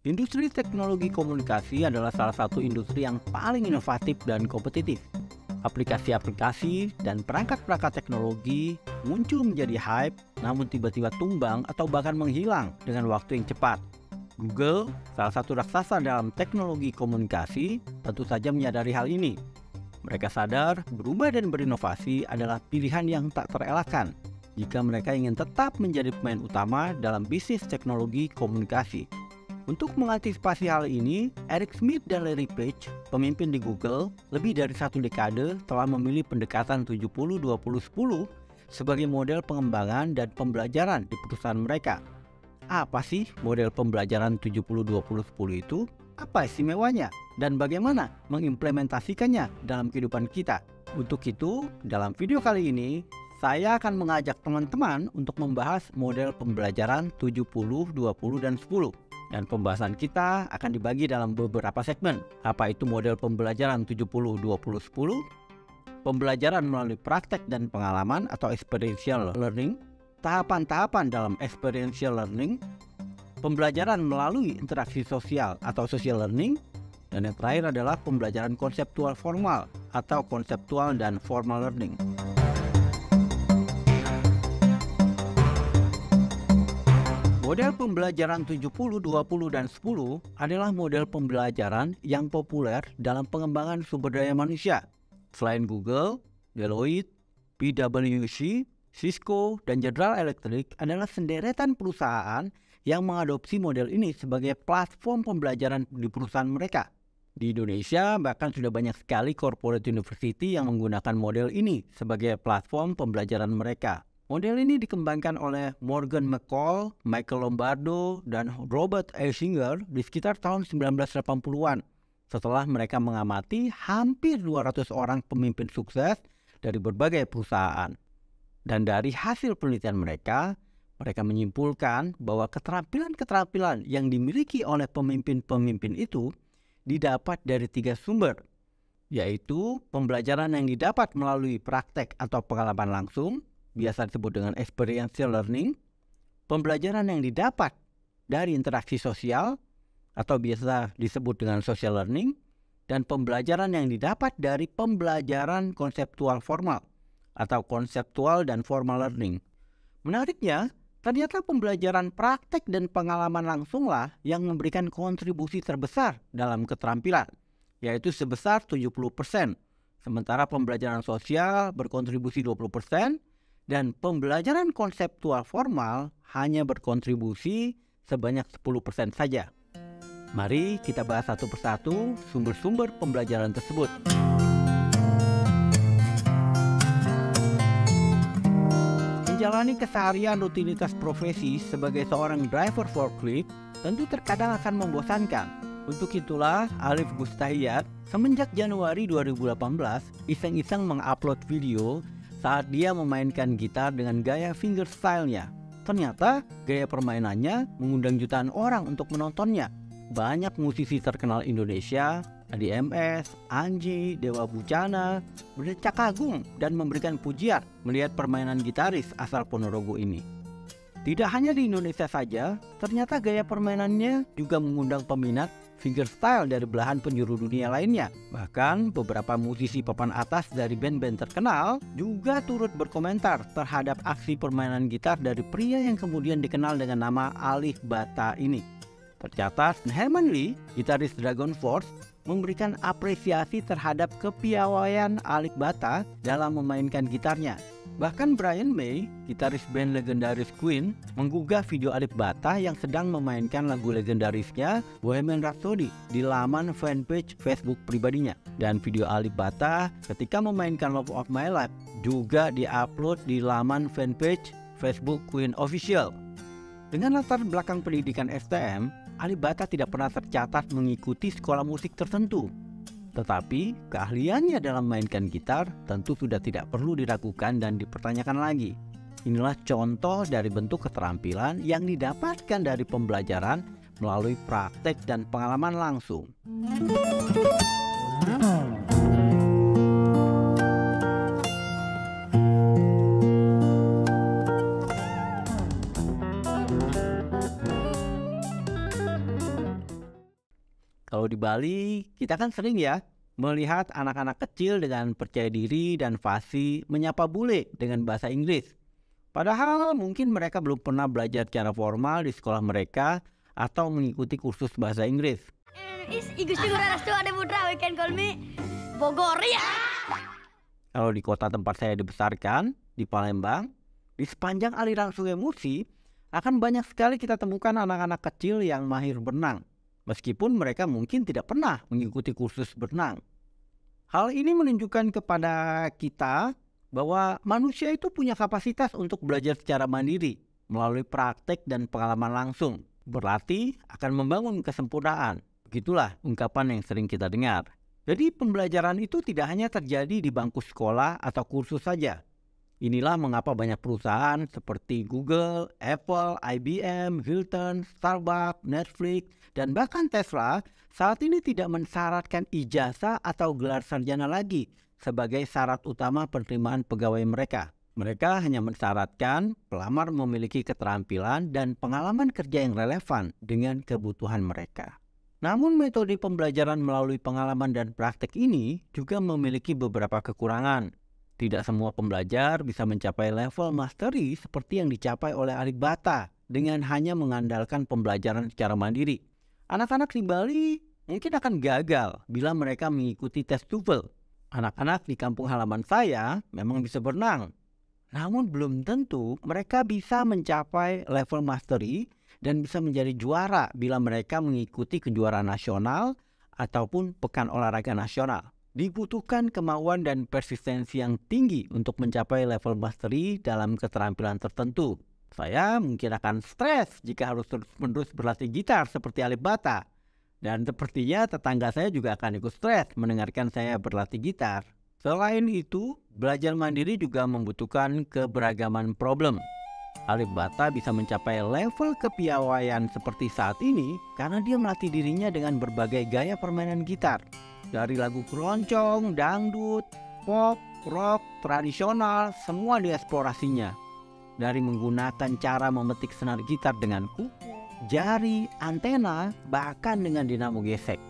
Industri teknologi komunikasi adalah salah satu industri yang paling inovatif dan kompetitif. Aplikasi-aplikasi dan perangkat-perangkat teknologi muncul menjadi hype, namun tiba-tiba tumbang atau bahkan menghilang dengan waktu yang cepat. Google, salah satu raksasa dalam teknologi komunikasi, tentu saja menyadari hal ini. Mereka sadar berubah dan berinovasi adalah pilihan yang tak terelakkan jika mereka ingin tetap menjadi pemain utama dalam bisnis teknologi komunikasi. Untuk mengantisipasi hal ini, Eric Schmidt dan Larry Page, pemimpin di Google, lebih dari satu dekade telah memilih pendekatan 70-20-10 sebagai model pengembangan dan pembelajaran di perusahaan mereka. Apa sih model pembelajaran 70-20-10 itu? Apa istimewanya? Dan bagaimana mengimplementasikannya dalam kehidupan kita? Untuk itu, dalam video kali ini, saya akan mengajak teman-teman untuk membahas model pembelajaran 70, 20, dan 10. Dan pembahasan kita akan dibagi dalam beberapa segmen. Apa itu model pembelajaran 70, 20, 10? Pembelajaran melalui praktek dan pengalaman atau experiential learning. Tahapan-tahapan dalam experiential learning. Pembelajaran melalui interaksi sosial atau social learning. Dan yang terakhir adalah pembelajaran konseptual formal atau konseptual dan formal learning. Model pembelajaran 70, 20, dan 10 adalah model pembelajaran yang populer dalam pengembangan sumber daya manusia. Selain Google, Deloitte, PwC, Cisco, dan General Electric adalah sederetan perusahaan yang mengadopsi model ini sebagai platform pembelajaran di perusahaan mereka. Di Indonesia, bahkan sudah banyak sekali corporate university yang menggunakan model ini sebagai platform pembelajaran mereka. Model ini dikembangkan oleh Morgan McCall, Michael Lombardo, dan Robert Eisinger di sekitar tahun 1980-an setelah mereka mengamati hampir 200 orang pemimpin sukses dari berbagai perusahaan. Dan dari hasil penelitian mereka menyimpulkan bahwa keterampilan-keterampilan yang dimiliki oleh pemimpin-pemimpin itu didapat dari 3 sumber, yaitu pembelajaran yang didapat melalui praktek atau pengalaman langsung, biasa disebut dengan experiential learning, pembelajaran yang didapat dari interaksi sosial atau biasa disebut dengan social learning, dan pembelajaran yang didapat dari pembelajaran konseptual formal atau konseptual dan formal learning. Menariknya, ternyata pembelajaran praktek dan pengalaman langsunglah yang memberikan kontribusi terbesar dalam keterampilan, yaitu sebesar 70%, sementara pembelajaran sosial berkontribusi 20%, dan pembelajaran konseptual formal hanya berkontribusi sebanyak 10% saja. Mari kita bahas satu persatu sumber-sumber pembelajaran tersebut. Menjalani keseharian rutinitas profesi sebagai seorang driver forklift tentu terkadang akan membosankan. Untuk itulah Alif Gustahiyat semenjak Januari 2018 iseng-iseng mengupload video saat dia memainkan gitar dengan gaya fingerstyle-nya. Ternyata gaya permainannya mengundang jutaan orang untuk menontonnya. Banyak musisi terkenal Indonesia, Adi MS, Anji, Dewa Bucana, berdecak kagum dan memberikan pujian melihat permainan gitaris asal Ponorogo ini. Tidak hanya di Indonesia saja, ternyata gaya permainannya juga mengundang peminat fingerstyle dari belahan penjuru dunia lainnya. Bahkan beberapa musisi papan atas dari band-band terkenal juga turut berkomentar terhadap aksi permainan gitar dari pria yang kemudian dikenal dengan nama Alif Bata ini. Tercatat, Herman Lee, gitaris Dragon Force, memberikan apresiasi terhadap kepiawaian Alif Bata dalam memainkan gitarnya. Bahkan Brian May, gitaris band legendaris Queen, menggugah video Alif Bata yang sedang memainkan lagu legendarisnya Bohemian Rhapsody di laman fanpage Facebook pribadinya. Dan video Alif Bata ketika memainkan Love of My Life juga diupload di laman fanpage Facebook Queen Official. Dengan latar belakang pendidikan STM, Alif Bata tidak pernah tercatat mengikuti sekolah musik tertentu. Tetapi keahliannya dalam mainkan gitar tentu sudah tidak perlu diragukan dan dipertanyakan lagi. Inilah contoh dari bentuk keterampilan yang didapatkan dari pembelajaran melalui praktek dan pengalaman langsung. Kalau di Bali, kita kan sering ya melihat anak-anak kecil dengan percaya diri dan fasih menyapa bule dengan bahasa Inggris. Padahal mungkin mereka belum pernah belajar secara formal di sekolah mereka atau mengikuti kursus bahasa Inggris. Bogor ya. Kalau di kota tempat saya dibesarkan, di Palembang, di sepanjang aliran Sungai Musi, akan banyak sekali kita temukan anak-anak kecil yang mahir berenang, meskipun mereka mungkin tidak pernah mengikuti kursus berenang. Hal ini menunjukkan kepada kita bahwa manusia itu punya kapasitas untuk belajar secara mandiri melalui praktek dan pengalaman langsung. Berlatih akan membangun kesempurnaan. Begitulah ungkapan yang sering kita dengar. Jadi pembelajaran itu tidak hanya terjadi di bangku sekolah atau kursus saja. Inilah mengapa banyak perusahaan seperti Google, Apple, IBM, Hilton, Starbucks, Netflix, dan bahkan Tesla saat ini tidak mensyaratkan ijazah atau gelar sarjana lagi sebagai syarat utama penerimaan pegawai mereka. Mereka hanya mensyaratkan pelamar memiliki keterampilan dan pengalaman kerja yang relevan dengan kebutuhan mereka. Namun metode pembelajaran melalui pengalaman dan praktek ini juga memiliki beberapa kekurangan. Tidak semua pembelajar bisa mencapai level mastery seperti yang dicapai oleh Alif Ba Ta dengan hanya mengandalkan pembelajaran secara mandiri. Anak-anak di Bali mungkin akan gagal bila mereka mengikuti tes TOEFL. Anak-anak di kampung halaman saya memang bisa berenang, namun belum tentu mereka bisa mencapai level mastery dan bisa menjadi juara bila mereka mengikuti kejuaraan nasional ataupun pekan olahraga nasional. Dibutuhkan kemauan dan persistensi yang tinggi untuk mencapai level mastery dalam keterampilan tertentu. Saya mungkin akan stres jika harus terus-menerus berlatih gitar seperti Alif Ba Ta. Dan sepertinya tetangga saya juga akan ikut stres mendengarkan saya berlatih gitar. Selain itu, belajar mandiri juga membutuhkan keberagaman problem. Alif Ba Ta bisa mencapai level kepiawaian seperti saat ini karena dia melatih dirinya dengan berbagai gaya permainan gitar. Dari lagu keroncong, dangdut, pop, rock, tradisional, semua dieksplorasinya. Dari menggunakan cara memetik senar gitar dengan kuku, jari, antena, bahkan dengan dinamo gesek.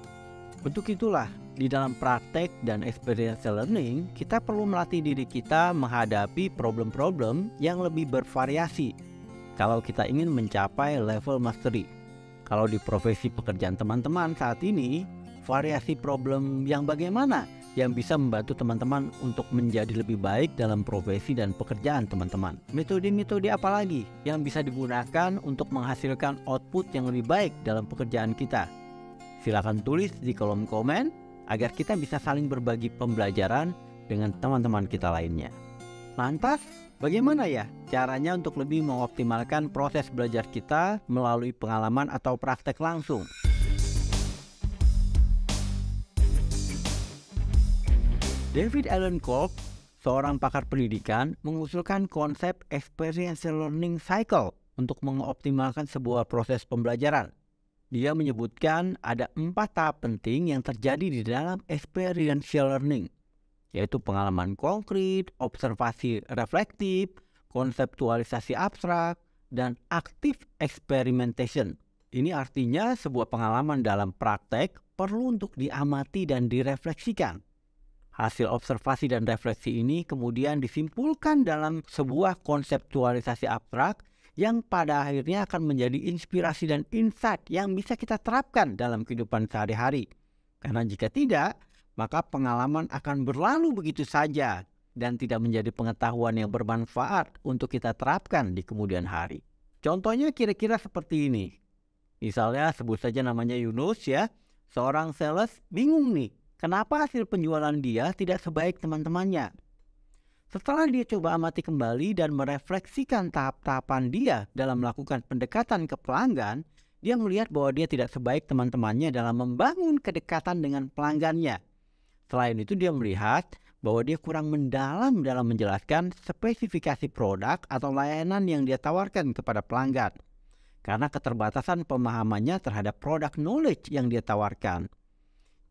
Untuk itulah, di dalam praktek dan experiential learning, kita perlu melatih diri kita menghadapi problem-problem yang lebih bervariasi kalau kita ingin mencapai level mastery. Kalau di profesi pekerjaan teman-teman saat ini, variasi problem yang bagaimana yang bisa membantu teman-teman untuk menjadi lebih baik dalam profesi dan pekerjaan teman-teman? Metode-metode apa lagi yang bisa digunakan untuk menghasilkan output yang lebih baik dalam pekerjaan kita? Silakan tulis di kolom komen agar kita bisa saling berbagi pembelajaran dengan teman-teman kita lainnya. Lantas, bagaimana ya caranya untuk lebih mengoptimalkan proses belajar kita melalui pengalaman atau praktek langsung? David Allen Kolb, seorang pakar pendidikan, mengusulkan konsep experiential learning cycle untuk mengoptimalkan sebuah proses pembelajaran. Dia menyebutkan ada 4 tahap penting yang terjadi di dalam experiential learning, yaitu pengalaman konkret, observasi reflektif, konseptualisasi abstrak, dan active experimentation. Ini artinya sebuah pengalaman dalam praktek perlu untuk diamati dan direfleksikan. Hasil observasi dan refleksi ini kemudian disimpulkan dalam sebuah konseptualisasi abstrak yang pada akhirnya akan menjadi inspirasi dan insight yang bisa kita terapkan dalam kehidupan sehari-hari. Karena jika tidak, maka pengalaman akan berlalu begitu saja dan tidak menjadi pengetahuan yang bermanfaat untuk kita terapkan di kemudian hari. Contohnya kira-kira seperti ini. Misalnya sebut saja namanya Yunus ya, seorang sales bingung nih. Kenapa hasil penjualan dia tidak sebaik teman-temannya? Setelah dia coba amati kembali dan merefleksikan tahap-tahapan dia dalam melakukan pendekatan ke pelanggan, dia melihat bahwa dia tidak sebaik teman-temannya dalam membangun kedekatan dengan pelanggannya. Selain itu dia melihat bahwa dia kurang mendalam dalam menjelaskan spesifikasi produk atau layanan yang dia tawarkan kepada pelanggan. Karena keterbatasan pemahamannya terhadap produk knowledge yang dia tawarkan.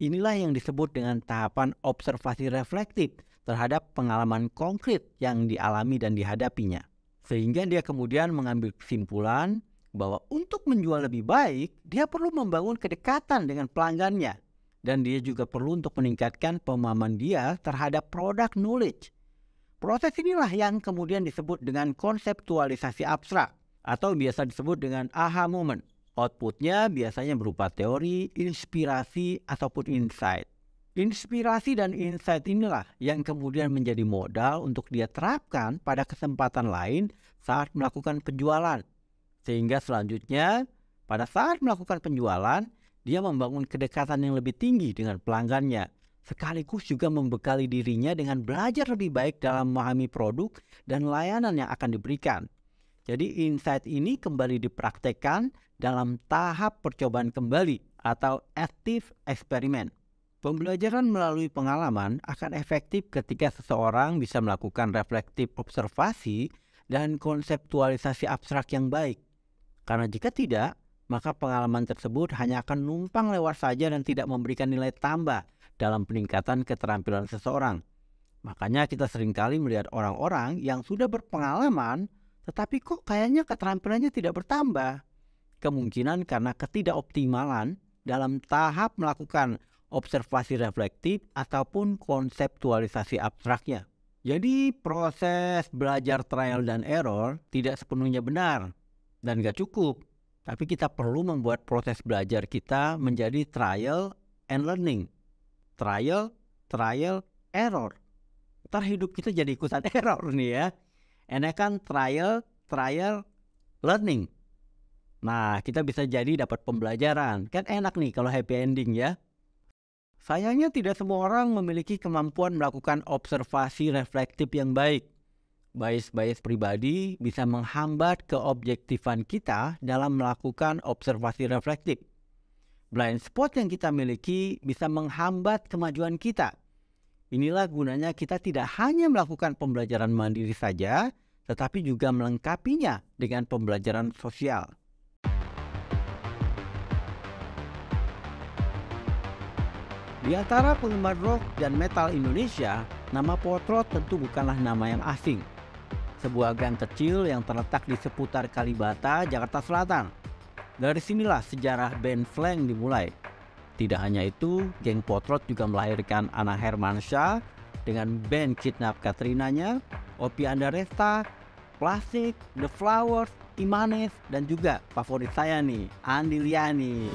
Inilah yang disebut dengan tahapan observasi reflektif terhadap pengalaman konkret yang dialami dan dihadapinya. Sehingga dia kemudian mengambil kesimpulan bahwa untuk menjual lebih baik, dia perlu membangun kedekatan dengan pelanggannya. Dan dia juga perlu untuk meningkatkan pemahaman dia terhadap product knowledge. Proses inilah yang kemudian disebut dengan konseptualisasi abstrak atau biasa disebut dengan aha moment. Outputnya biasanya berupa teori, inspirasi, ataupun insight. Inspirasi dan insight inilah yang kemudian menjadi modal untuk dia terapkan pada kesempatan lain saat melakukan penjualan. Sehingga selanjutnya pada saat melakukan penjualan, dia membangun kedekatan yang lebih tinggi dengan pelanggannya. Sekaligus juga membekali dirinya dengan belajar lebih baik dalam memahami produk dan layanan yang akan diberikan. Jadi insight ini kembali dipraktekkan dalam tahap percobaan kembali atau active experiment. Pembelajaran melalui pengalaman akan efektif ketika seseorang bisa melakukan reflektif observasi dan konseptualisasi abstrak yang baik. Karena jika tidak, maka pengalaman tersebut hanya akan numpang lewat saja dan tidak memberikan nilai tambah dalam peningkatan keterampilan seseorang. Makanya kita seringkali melihat orang-orang yang sudah berpengalaman, tetapi kok kayaknya keterampilannya tidak bertambah. Kemungkinan karena ketidakoptimalan dalam tahap melakukan observasi reflektif ataupun konseptualisasi abstraknya. Jadi proses belajar trial dan error tidak sepenuhnya benar dan gak cukup. Tapi kita perlu membuat proses belajar kita menjadi trial and learning. Trial, error. Ntar hidup kita jadi ikutan error nih ya. Enakan trial, learning. Nah, kita bisa jadi dapat pembelajaran. Kan enak nih kalau happy ending ya. Sayangnya tidak semua orang memiliki kemampuan melakukan observasi reflektif yang baik. Bias pribadi bisa menghambat keobjektifan kita dalam melakukan observasi reflektif. Blind spot yang kita miliki bisa menghambat kemajuan kita. Inilah gunanya kita tidak hanya melakukan pembelajaran mandiri saja, tetapi juga melengkapinya dengan pembelajaran sosial. Di antara penggemar rock dan metal Indonesia, nama Potrot tentu bukanlah nama yang asing. Sebuah gang kecil yang terletak di seputar Kalibata, Jakarta Selatan. Dari sinilah sejarah band Flank dimulai. Tidak hanya itu, geng Potrot juga melahirkan Anna Hermansyah dengan band Kidnap Katrinanya, Opi Andaresta, Plastik, The Flowers, Imanes, dan juga favorit saya nih, Andi Liani.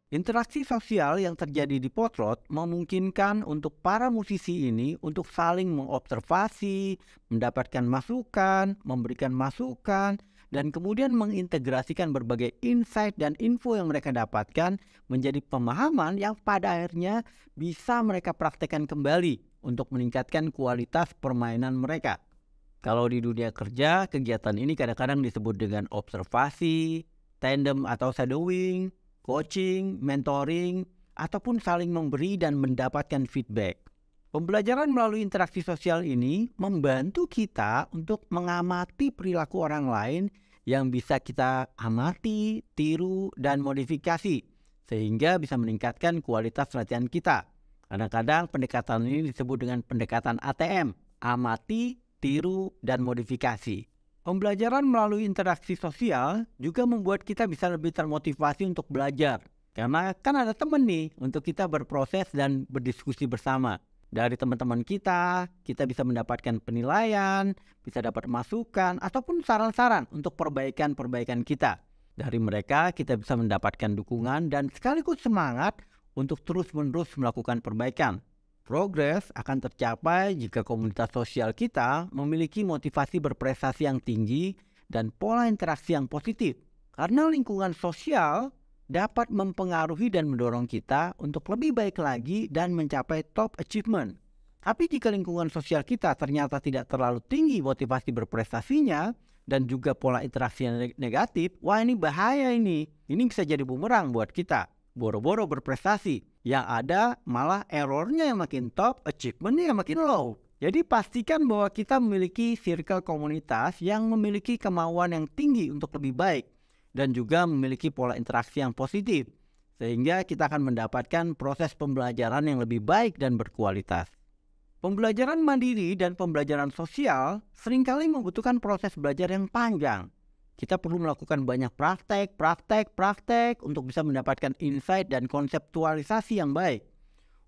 Interaksi sosial yang terjadi di Potrot memungkinkan untuk para musisi ini untuk saling mengobservasi, mendapatkan masukan, memberikan masukan, dan kemudian mengintegrasikan berbagai insight dan info yang mereka dapatkan menjadi pemahaman yang pada akhirnya bisa mereka praktekkan kembali untuk meningkatkan kualitas permainan mereka. Kalau di dunia kerja, kegiatan ini kadang-kadang disebut dengan observasi, tandem atau shadowing, coaching, mentoring, ataupun saling memberi dan mendapatkan feedback. Pembelajaran melalui interaksi sosial ini membantu kita untuk mengamati perilaku orang lain yang bisa kita amati, tiru, dan modifikasi, sehingga bisa meningkatkan kualitas latihan kita. Kadang-kadang pendekatan ini disebut dengan pendekatan ATM, amati, tiru, dan modifikasi. Pembelajaran melalui interaksi sosial juga membuat kita bisa lebih termotivasi untuk belajar. Karena kan ada teman nih untuk kita berproses dan berdiskusi bersama. Dari teman-teman kita bisa mendapatkan penilaian, bisa dapat masukan, ataupun saran-saran untuk perbaikan-perbaikan kita. Dari mereka kita bisa mendapatkan dukungan dan sekaligus semangat untuk terus-menerus melakukan perbaikan. Progres akan tercapai jika komunitas sosial kita memiliki motivasi berprestasi yang tinggi dan pola interaksi yang positif. Karena lingkungan sosial dapat mempengaruhi dan mendorong kita untuk lebih baik lagi dan mencapai top achievement. Tapi jika lingkungan sosial kita ternyata tidak terlalu tinggi motivasi berprestasinya dan juga pola interaksi yang negatif, wah ini bahaya ini. Ini bisa jadi bumerang buat kita. Boro-boro berprestasi, yang ada malah errornya yang makin top, achievementnya yang makin low. Jadi pastikan bahwa kita memiliki circle komunitas yang memiliki kemauan yang tinggi untuk lebih baik dan juga memiliki pola interaksi yang positif, sehingga kita akan mendapatkan proses pembelajaran yang lebih baik dan berkualitas. Pembelajaran mandiri dan pembelajaran sosial seringkali membutuhkan proses belajar yang panjang. Kita perlu melakukan banyak praktek untuk bisa mendapatkan insight dan konseptualisasi yang baik.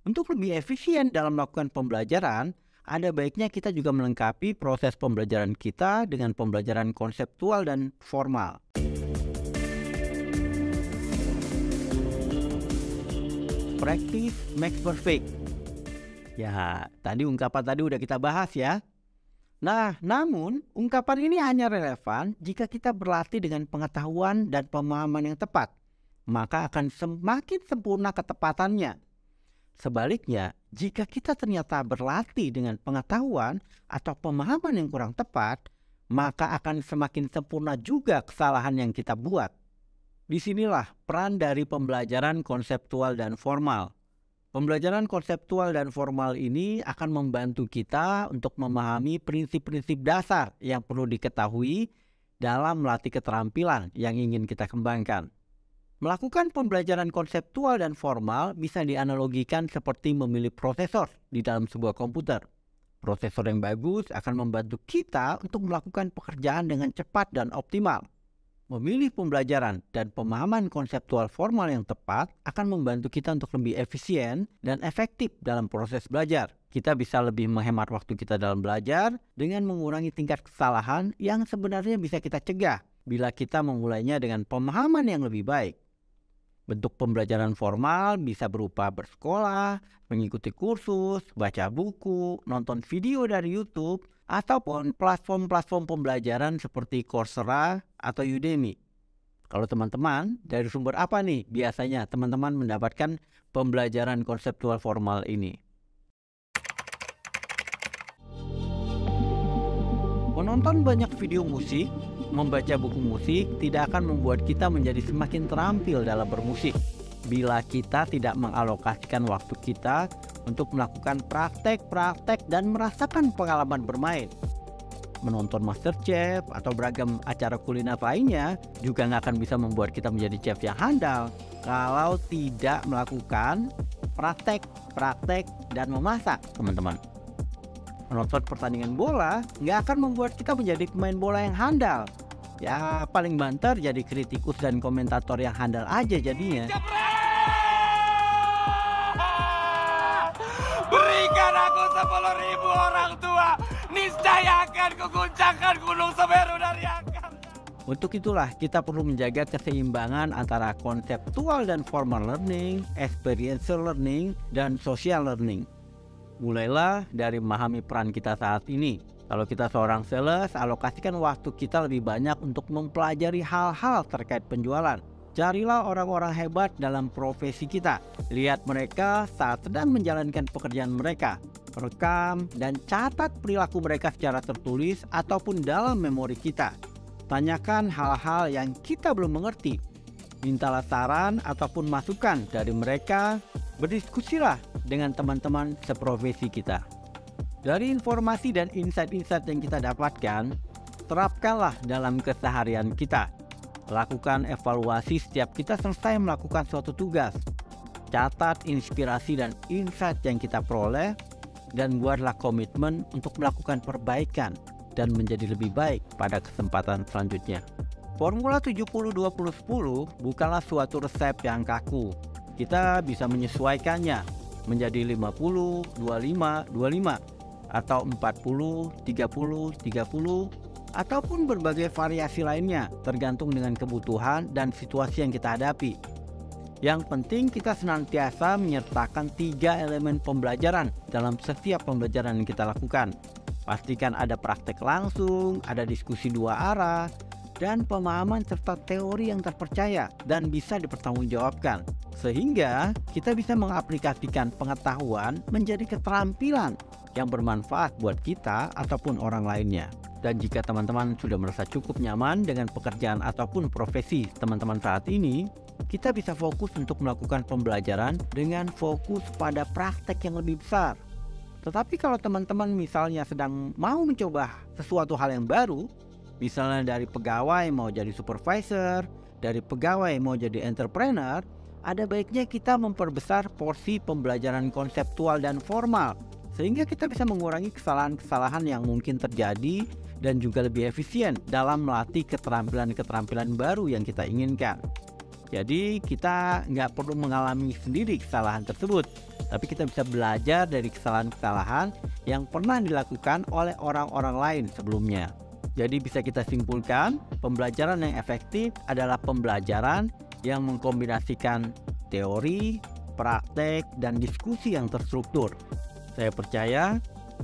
Untuk lebih efisien dalam melakukan pembelajaran, ada baiknya kita juga melengkapi proses pembelajaran kita dengan pembelajaran konseptual dan formal. Practice makes perfect. Ya, ungkapan tadi udah kita bahas ya. Nah, namun ungkapan ini hanya relevan jika kita berlatih dengan pengetahuan dan pemahaman yang tepat. Maka akan semakin sempurna ketepatannya. Sebaliknya, jika kita ternyata berlatih dengan pengetahuan atau pemahaman yang kurang tepat, maka akan semakin sempurna juga kesalahan yang kita buat. Disinilah peran dari pembelajaran konseptual dan formal. Pembelajaran konseptual dan formal ini akan membantu kita untuk memahami prinsip-prinsip dasar yang perlu diketahui dalam melatih keterampilan yang ingin kita kembangkan. Melakukan pembelajaran konseptual dan formal bisa dianalogikan seperti memilih prosesor di dalam sebuah komputer. Prosesor yang bagus akan membantu kita untuk melakukan pekerjaan dengan cepat dan optimal. Memilih pembelajaran dan pemahaman konseptual formal yang tepat akan membantu kita untuk lebih efisien dan efektif dalam proses belajar. Kita bisa lebih menghemat waktu kita dalam belajar dengan mengurangi tingkat kesalahan yang sebenarnya bisa kita cegah bila kita memulainya dengan pemahaman yang lebih baik. Bentuk pembelajaran formal bisa berupa bersekolah, mengikuti kursus, baca buku, nonton video dari YouTube, ataupun platform-platform pembelajaran seperti Coursera atau Udemy. Kalau teman-teman, dari sumber apa nih biasanya teman-teman mendapatkan pembelajaran konseptual formal ini? Menonton banyak video musik, membaca buku musik tidak akan membuat kita menjadi semakin terampil dalam bermusik bila kita tidak mengalokasikan waktu kita untuk melakukan praktek dan merasakan pengalaman bermain. Menonton MasterChef atau beragam acara kuliner lainnya juga nggak akan bisa membuat kita menjadi chef yang handal kalau tidak melakukan praktek dan memasak, teman-teman. Menonton pertandingan bola nggak akan membuat kita menjadi pemain bola yang handal. Ya paling banter jadi kritikus dan komentator yang handal aja jadinya. Berikan aku 10.000 orang tua, niscaya akan kuguncangkan gunung Semeru dari akar. Untuk itulah kita perlu menjaga keseimbangan antara konseptual dan formal learning, experiential learning, dan social learning. Mulailah dari memahami peran kita saat ini. Kalau kita seorang sales, alokasikan waktu kita lebih banyak untuk mempelajari hal-hal terkait penjualan. Carilah orang-orang hebat dalam profesi kita. Lihat mereka saat sedang menjalankan pekerjaan mereka. Rekam dan catat perilaku mereka secara tertulis ataupun dalam memori kita. Tanyakan hal-hal yang kita belum mengerti. Mintalah saran ataupun masukan dari mereka. Berdiskusilah dengan teman-teman seprofesi kita. Dari informasi dan insight-insight yang kita dapatkan, terapkanlah dalam keseharian kita. Lakukan evaluasi setiap kita selesai melakukan suatu tugas. Catat inspirasi dan insight yang kita peroleh dan buatlah komitmen untuk melakukan perbaikan dan menjadi lebih baik pada kesempatan selanjutnya. Formula 70-20-10 bukanlah suatu resep yang kaku. Kita bisa menyesuaikannya menjadi 50-25-25 atau 40-30-30 ataupun berbagai variasi lainnya tergantung dengan kebutuhan dan situasi yang kita hadapi. Yang penting kita senantiasa menyertakan 3 elemen pembelajaran dalam setiap pembelajaran yang kita lakukan. Pastikan ada praktek langsung, ada diskusi 2 arah, dan pemahaman serta teori yang terpercaya dan bisa dipertanggungjawabkan. Sehingga kita bisa mengaplikasikan pengetahuan menjadi keterampilan yang bermanfaat buat kita ataupun orang lainnya. Dan jika teman-teman sudah merasa cukup nyaman dengan pekerjaan ataupun profesi teman-teman saat ini, kita bisa fokus untuk melakukan pembelajaran dengan fokus pada praktek yang lebih besar. Tetapi kalau teman-teman misalnya sedang mau mencoba sesuatu hal yang baru, misalnya dari pegawai mau jadi supervisor, dari pegawai mau jadi entrepreneur, ada baiknya kita memperbesar porsi pembelajaran konseptual dan formal, sehingga kita bisa mengurangi kesalahan-kesalahan yang mungkin terjadi dan juga lebih efisien dalam melatih keterampilan-keterampilan baru yang kita inginkan. Jadi kita nggak perlu mengalami sendiri kesalahan tersebut, tapi kita bisa belajar dari kesalahan-kesalahan yang pernah dilakukan oleh orang-orang lain sebelumnya. Jadi bisa kita simpulkan, pembelajaran yang efektif adalah pembelajaran yang mengkombinasikan teori, praktek, dan diskusi yang terstruktur. Saya percaya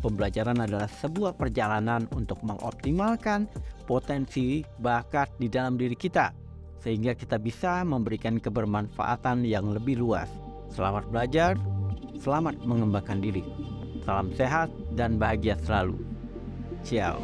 pembelajaran adalah sebuah perjalanan untuk mengoptimalkan potensi bakat di dalam diri kita, sehingga kita bisa memberikan kebermanfaatan yang lebih luas. Selamat belajar, selamat mengembangkan diri. Salam sehat dan bahagia selalu. Ciao.